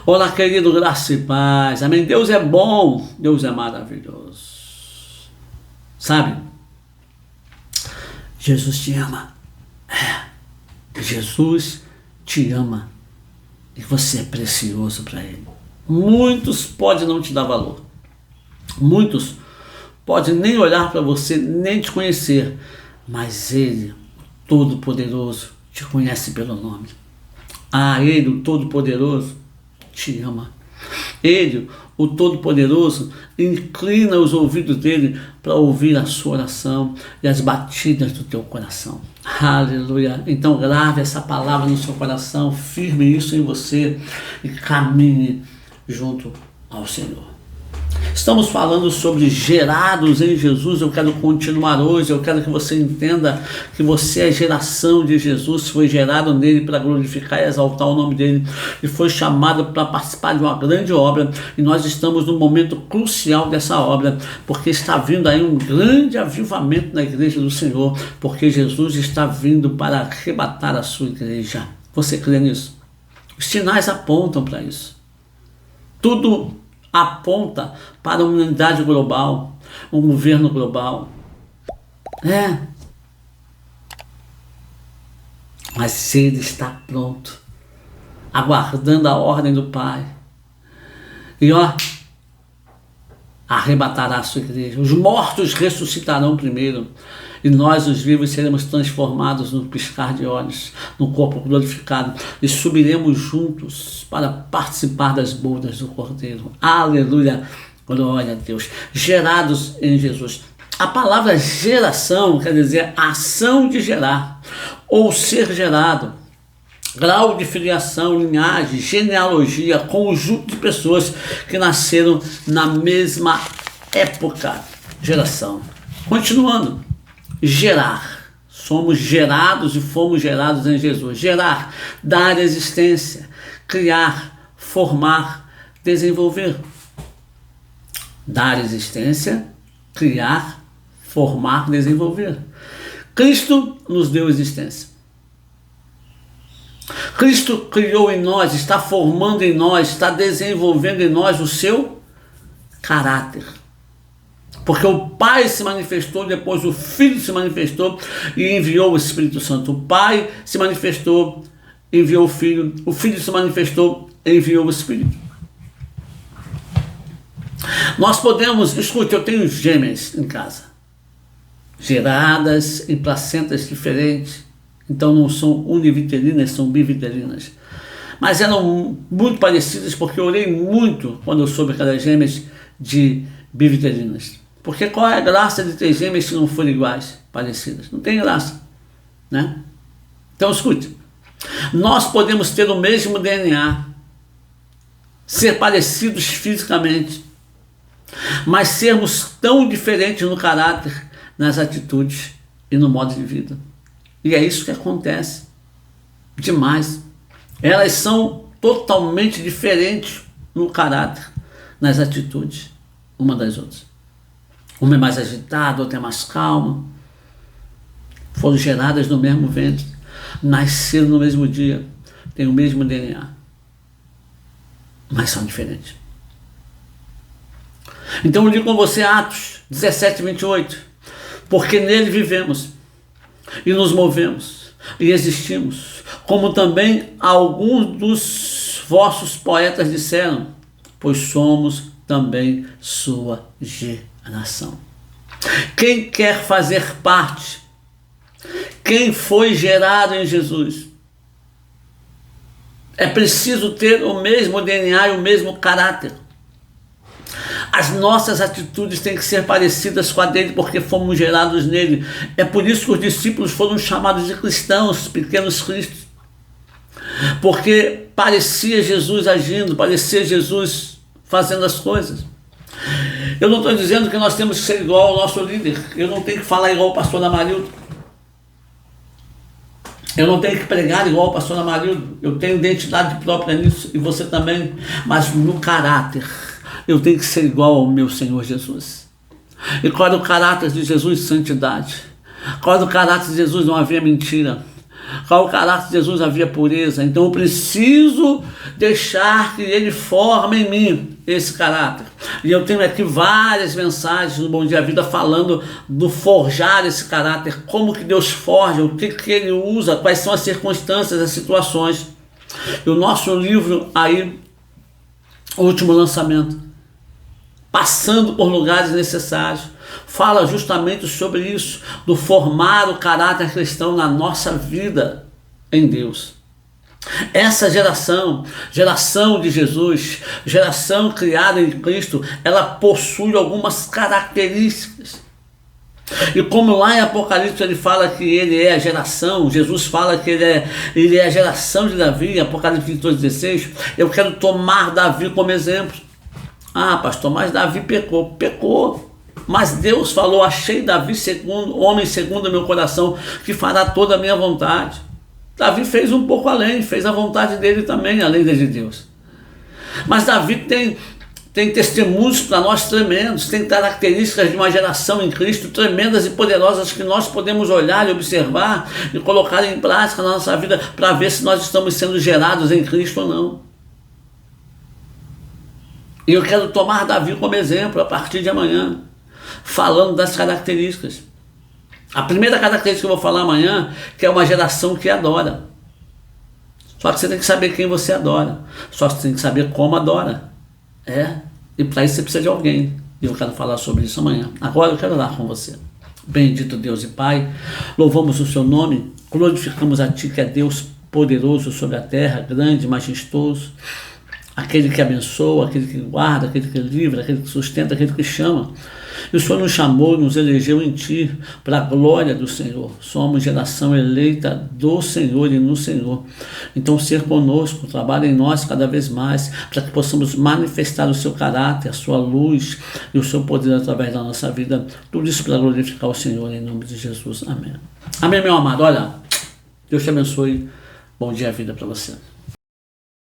Olá, querido, graça e paz. Amém. Deus é bom, Deus é maravilhoso. Sabe? Jesus te ama. Jesus te ama. E você é precioso para Ele. Muitos podem não te dar valor. Muitos podem nem olhar para você, nem te conhecer. Mas Ele, o Todo-Poderoso, te conhece pelo nome. Ele, o Todo-Poderoso, te ama. Ele, o Todo-Poderoso, inclina os ouvidos dele para ouvir a sua oração e as batidas do teu coração. Aleluia. Então grave essa palavra no seu coração, firme isso em você e caminhe junto ao Senhor. Estamos falando sobre gerados em Jesus. Eu quero continuar hoje. Eu quero que você entenda que você é geração de Jesus, foi gerado nele para glorificar e exaltar o nome dele, e foi chamado para participar de uma grande obra. E nós estamos num momento crucial dessa obra, porque está vindo aí um grande avivamento na igreja do Senhor, porque Jesus está vindo para arrebatar a sua igreja. Você crê nisso? Os sinais apontam para isso. Tudo aponta para uma unidade global, um governo global. Mas ele está pronto, aguardando a ordem do Pai. E arrebatará a sua igreja. Os mortos ressuscitarão primeiro, e nós, os vivos, seremos transformados no piscar de olhos, no corpo glorificado, e subiremos juntos para participar das bodas do Cordeiro. Aleluia, glória a Deus. Gerados em Jesus. A palavra geração quer dizer ação de gerar, ou ser gerado. Grau de filiação, linhagem, genealogia, conjunto de pessoas que nasceram na mesma época. Geração. Continuando. Gerar. Somos gerados e fomos gerados em Jesus. Gerar, dar existência, criar, formar, desenvolver. Dar existência, criar, formar, desenvolver. Cristo nos deu existência. Cristo criou em nós, está formando em nós, está desenvolvendo em nós o seu caráter. Porque o Pai se manifestou, depois o Filho se manifestou e enviou o Espírito Santo. O Pai se manifestou, enviou o Filho se manifestou, enviou o Espírito. Nós podemos, escute, eu tenho gêmeas em casa, geradas em placentas diferentes, então não são univitelinas, são bivitelinas. Mas eram muito parecidas porque eu orei muito quando eu soube que eram gêmeas de bivitelinas. Porque qual é a graça de ter gêmeas se não forem iguais, parecidas? Não tem graça, né? Então escute, nós podemos ter o mesmo DNA, ser parecidos fisicamente, mas sermos tão diferentes no caráter, nas atitudes e no modo de vida. E é isso que acontece demais. Elas são totalmente diferentes no caráter, nas atitudes, uma das outras. Uma é mais agitada, outra é mais calma. Foram geradas no mesmo ventre, nasceram no mesmo dia, têm o mesmo DNA, mas são diferentes. Então eu digo com você Atos 17, 28. Porque nele vivemos e nos movemos e existimos, como também alguns dos vossos poetas disseram, pois somos também sua geração. Quem quer fazer parte, quem foi gerado em Jesus, é preciso ter o mesmo DNA e o mesmo caráter. As nossas atitudes têm que ser parecidas com a dele, porque fomos gerados nele. É por isso que os discípulos foram chamados de cristãos, pequenos cristos. Porque parecia Jesus agindo, parecia Jesus fazendo as coisas. Eu não estou dizendo que nós temos que ser igual ao nosso líder. Eu não tenho que falar igual o pastor Amarildo. Eu não tenho que pregar igual o pastor Amarildo. Eu tenho identidade própria nisso, e você também. Mas no caráter, eu tenho que ser igual ao meu Senhor Jesus. E qual era o caráter de Jesus? Santidade. Qual era o caráter de Jesus? Não havia mentira. Qual o caráter de Jesus? Havia pureza. Então eu preciso deixar que ele forme em mim esse caráter. E eu tenho aqui várias mensagens no Bom Dia Vida falando do forjar esse caráter, como que Deus forja, o que ele usa, quais são as circunstâncias, as situações. E o nosso livro aí, o último lançamento, Passando por Lugares Necessários, fala justamente sobre isso, do formar o caráter cristão na nossa vida em Deus. Essa geração de Jesus, geração criada em Cristo, ela possui algumas características. E como lá em Apocalipse ele fala que ele é a geração, Jesus fala que ele é a geração de Davi, em Apocalipse 22:16, eu quero tomar Davi como exemplo. Ah, pastor, mas Davi pecou. Mas Deus falou, achei Davi homem segundo o meu coração, que fará toda a minha vontade. Davi fez um pouco além, fez a vontade dele também, além da de Deus. Mas Davi tem testemunhos para nós tremendos, tem características de uma geração em Cristo tremendas e poderosas que nós podemos olhar e observar e colocar em prática na nossa vida para ver se nós estamos sendo gerados em Cristo ou não. E eu quero tomar Davi como exemplo a partir de amanhã, falando das características. A primeira característica que eu vou falar amanhã, que é uma geração que adora. Só que você tem que saber quem você adora. Só que você tem que saber como adora. E para isso você precisa de alguém. E eu quero falar sobre isso amanhã. Agora eu quero orar com você. Bendito Deus e Pai, louvamos o seu nome, glorificamos a Ti que é Deus poderoso sobre a terra, grande, majestoso, aquele que abençoa, aquele que guarda, aquele que livra, aquele que sustenta, aquele que chama. E o Senhor nos chamou, nos elegeu em Ti, para a glória do Senhor. Somos geração eleita do Senhor e no Senhor. Então, ser conosco, trabalhe em nós cada vez mais, para que possamos manifestar o Seu caráter, a Sua luz e o Seu poder através da nossa vida. Tudo isso para glorificar o Senhor, em nome de Jesus. Amém. Amém, meu amado. Olha, Deus te abençoe. Bom dia, vida para você.